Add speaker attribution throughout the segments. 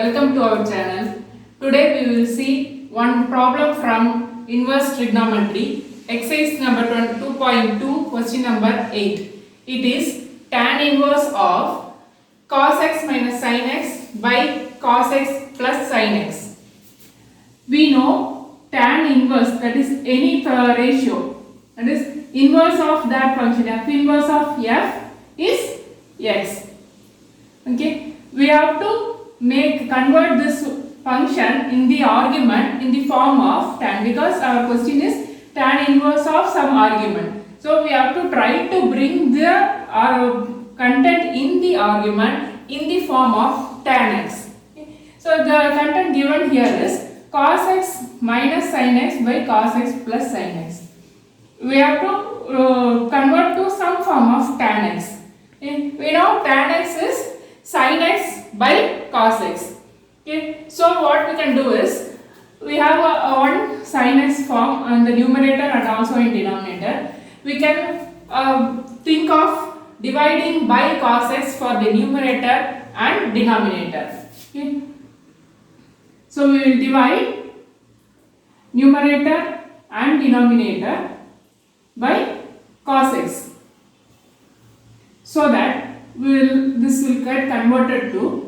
Speaker 1: Welcome to our channel. Today we will see one problem from inverse trigonometry, exercise number 2.2, question number 8. It is tan inverse of cos x minus sin x by cos x plus sin x. We know tan inverse, that is any ratio, that is inverse of that function, f inverse of f is x. Okay, we have to convert this function in the argument in the form of tan, because our question is tan inverse of some argument. So we have to try to bring the content in the argument in the form of tan x. Okay. So the content given here is cos x minus sin x by cos x plus sin x. We have to convert to some form of tan x. Okay. We know tan x is sin x by cos x. Okay. So what we can do is, we have one sin x form on the numerator and also in denominator. We can think of dividing by cos x for the numerator and denominator. Okay. So we will divide numerator and denominator by cos x, so that this will get converted to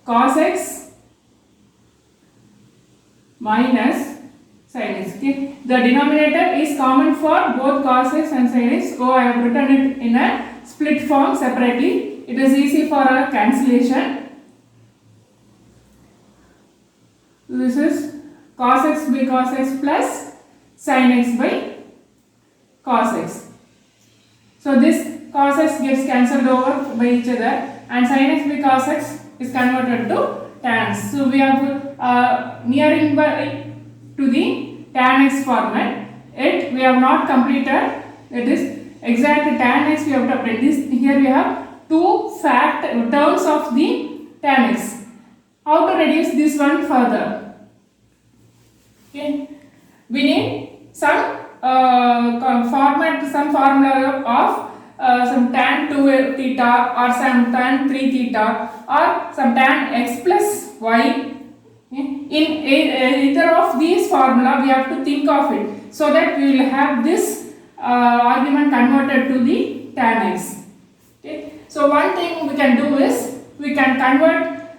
Speaker 1: cos x minus sin x. Okay. The denominator is common for both cos x and sin x, so I have written it in a split form separately. It is easy for a cancellation. This is cos x by cos x plus sin x by cos x. So this cos x gets cancelled over by each other, and sin x by cos x is converted to tan x. So we have nearing by to the tan x format. Yet we have not completed. It is exact tan x we have to apply. This here we have two terms of the tan x. How to reduce this one further? Okay. We need some formula of some tan 2 theta or some tan 3 theta or some tan x plus y. In either of these formula we have to think of it, so that we will have this argument converted to the tan x. Okay. So one thing we can do is, we can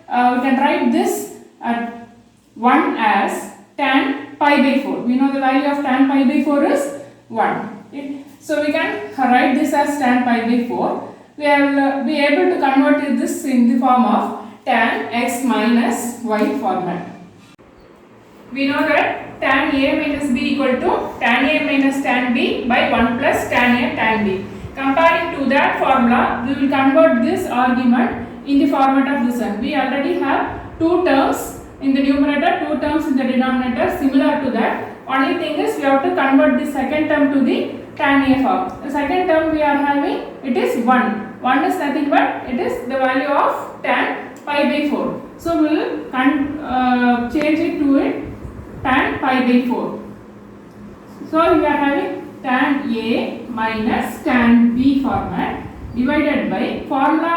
Speaker 1: write this at 1 as tan pi by 4. We know the value of tan pi by 4 is 1. Okay. So we can write this as tan pi by 4. We will be able to convert this in the form of tan x minus y format. We know that tan a minus b equal to tan a minus tan b by 1 plus tan a tan b. Comparing to that formula, we will convert this argument in the format of this one. We already have two terms in the numerator, two terms in the denominator similar to that. Only thing is, we have to convert the second term to the tan a form. The second term we are having, it is 1. 1 is nothing but it is the value of tan pi by 4. So we will change it to it tan pi by 4. So we are having tan a minus tan b format divided by formula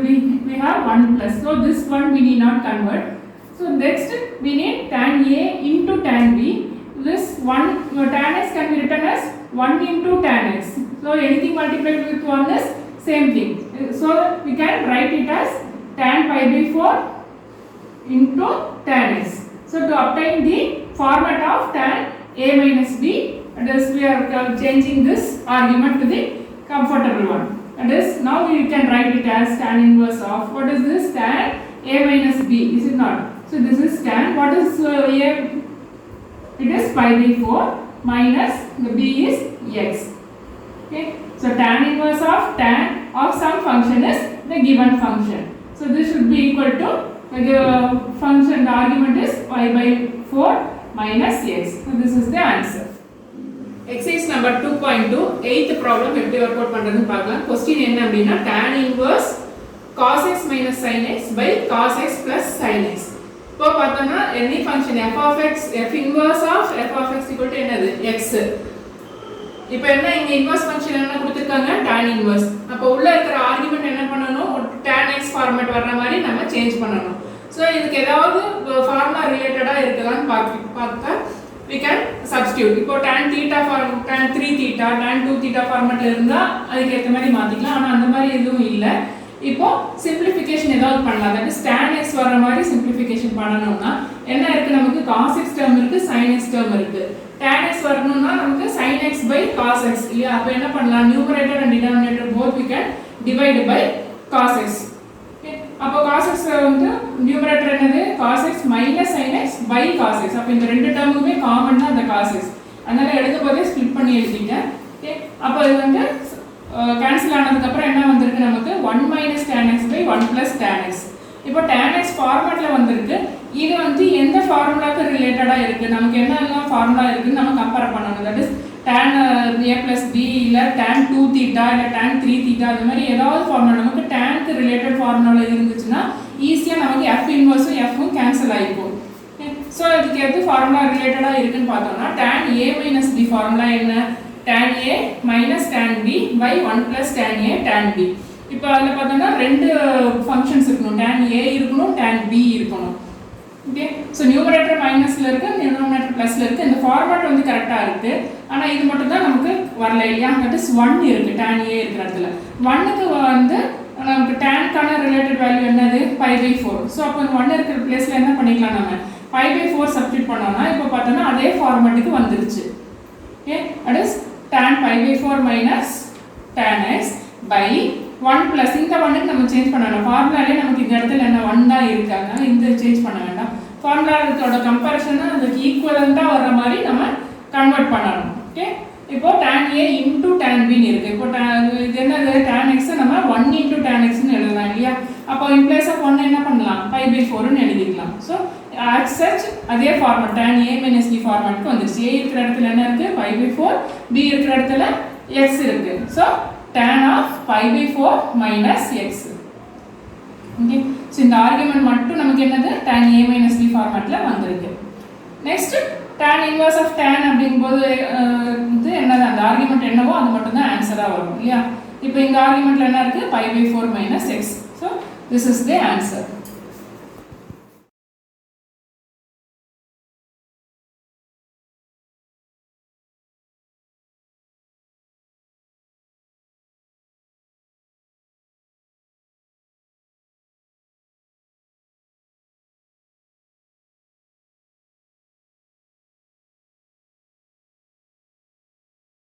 Speaker 1: we have 1 plus. So this one we need not convert. So next we need tan a into tan b. This one tan x can be written as 1 into tan x. So anything multiplied with 1 is same thing. So we can write it as tan pi by 4 into tan x. So to obtain the format of tan a minus b, that is, we are changing this argument to the comfortable one. That is, now we can write it as tan inverse of, what is this, tan a minus b, is it not? So this is tan, what is a? It is pi by 4 minus the b is x. Okay. So tan inverse of tan of some function is the given function. So this should be equal to the function, the argument is pi by 4 minus x. So this is the answer. Exercise number 2.2, 8th problem எப்படி work out பண்றதுன்னு பார்க்கலாம். Question என்ன அப்படினா, tan inverse cos x minus sin x by cos x plus sin x. இப்போ பார்த்தோம்னா any function f of x, f inverse of f of x equal to என்னது, x. இப்போ என்ன, இங்க இன்வர்ஸ் ஃபங்க்ஷன் என்ன கொடுத்திருக்காங்க, tan inverse. அப்போ உள்ள இருக்கிற ஆர்குமென்ட் என்ன பண்ணனும், tan x ஃபார்மேட் வர்ற மாதிரி நம்ம சேஞ்ச் பண்ணணும். ஸோ இதுக்கு ஏதாவது ஃபார்முலா ரிலேட்டடாக இருக்குதான்னு பார்த்தா we can substitute. இப்போ tan theta tan 3 theta tan 2 theta ஃபார்மேட்ல இருந்தா அதுக்கு ஏத்த மாதிரி மாத்திக்கலாம். ஆனா அந்த மாதிரி எதுவும் இல்ல. இப்போ சிம்பிளிஃபிகேஷன் ஏதாவது பண்ணலாம். தட் இஸ் tan x வர மாதிரி சிம்பிளிஃபிகேஷன் பண்ணனும்னா என்ன இருக்கு, நமக்கு cos x டேர்ம் இருக்கு, sin x டேர்ம் இருக்கு. tan x வரணும்னா நமக்கு sin x by cos x இல்லையா? அப்ப என்ன பண்ணலாம், numerator and denominator both we can divide by cos x. அப்போ cos x வந்து numerator என்னது, cos x minus sin x by cos x. அப்ப இந்த ரெண்டு டேர்முமே காமன் தான் அந்த cos x. அதனால எழுதும்போதே ஸ்ப்ளிட் பண்ணி எழுதிட்டேன். ஓகே, அப்போ இது வந்து கேன்சல் ஆனதுக்கு அப்புறம் என்ன வந்திருக்கு, நமக்கு 1 minus tan x by 1 plus tan x. இப்போ tan x ஃபார்மட்ல வந்திருக்கு. இது வந்து எந்த ஃபார்முலாக்கு ரிலேட்டடா இருக்கு, நமக்கு என்னெல்லாம் ஃபார்முலா இருக்குன்னு நம்ம கம்பேர் பண்ணணும். That is tan a plus b இல்ல tan 2 theta இல்ல tan 3 theta அந்த மாதிரி ஏதாவது ஃபார்முலா நமக்கு tan க்கு ரிலேட்டட் ஃபார்முலா இருந்துச்சுன்னா ஈஸியா நமக்கு f இன்வர்ஸ் f ம் கேன்சல் ஆயிடும். சோ இதுக்கு எது ஃபார்முலா ரிலேட்டடா இருக்குன்னு பார்த்தோம்னா tan a minus b formula என்ன, tan a minus tan b by 1 plus tan a tan b. இப்போ அதுல பார்த்தோம்னா ரெண்டு ஃபங்க்ஷன்ஸ் இருக்கணும், tan a இருக்கணும், tan b இருக்கணும். ஓகே, சோ நியூமரேட்டர் மைனஸ்ல இருக்கு, டினோமினேட்டர் பிளஸ்ல இருக்கு. இந்த ஃபார்மட் வந்து கரெக்ட்டா இருக்கு. ஆனா இது மட்டும் தான் நமக்கு வரல இல்லையா? தட் இஸ் 1 இருக்கு tan a இருக்கிற இடத்துல. 1 க்கு வந்து நமக்கு tan கான ரிலேட்டட் வேல்யூ என்னது, π/4. சோ அப்ப 1 இருக்கிற பிளேஸ்ல என்ன பண்ணிக்கலாம், நம்ம π/4 சப்ஸ்டிட்யூட் பண்ணோம்னா இப்போ பார்த்தோம்னா அதே ஃபார்மட்டுக்கு வந்துருச்சு. Okay, that is tan π/4 minus tan x by 1 plus இந்த 1 க்கு நம்ம சேஞ்ச் பண்ணணும். ஃபார்முலாலே நமக்கு இந்த இடத்துல என்ன 1 தான் இருக்கு, அதனால இந்த சேஞ்ச் பண்ண வேண்டாம். ஃபார்முலாவோட கம்பேரிசன் அதுக்கு ஈக்குவலண்டா வர மாதிரி நம்ம கன்வர்ட் பண்ணணும். ஓகே, இப்போ tan a into tan b ன்னு இருக்கு. இப்போ இது என்னது, tan x நம்ம 1 into tan x ன்னு எழுதலாம் இல்லையா? அப்போ in place of 1 என்ன பண்ணலாம், π/4 ன்னு எழுதிக்கலாம். சோ as such அதே format tan a minus b ஃபார்மட்க்கு வந்துருச்சு. a இருக்கிற இடத்துல என்ன இருக்கு, π/4, b இருக்கிற இடத்துல x இருக்கு. So tan of π/4 minus x. Okay, so இந்த ஆர்குமென்ட் மட்டும் நமக்கு என்னது, tan a minus b ஃபார்மட்ல வந்திருக்கு. Next tan inverse of tan அப்படிங்கும்போது இது என்னது, அந்த ஆர்குமென்ட் என்னவோ அது மட்டும் தான் ஆன்சரா வரும் இல்லையா? இப்போ இந்த ஆர்குமென்ட்ல என்ன இருக்கு, π/4 minus x. So this is the answer.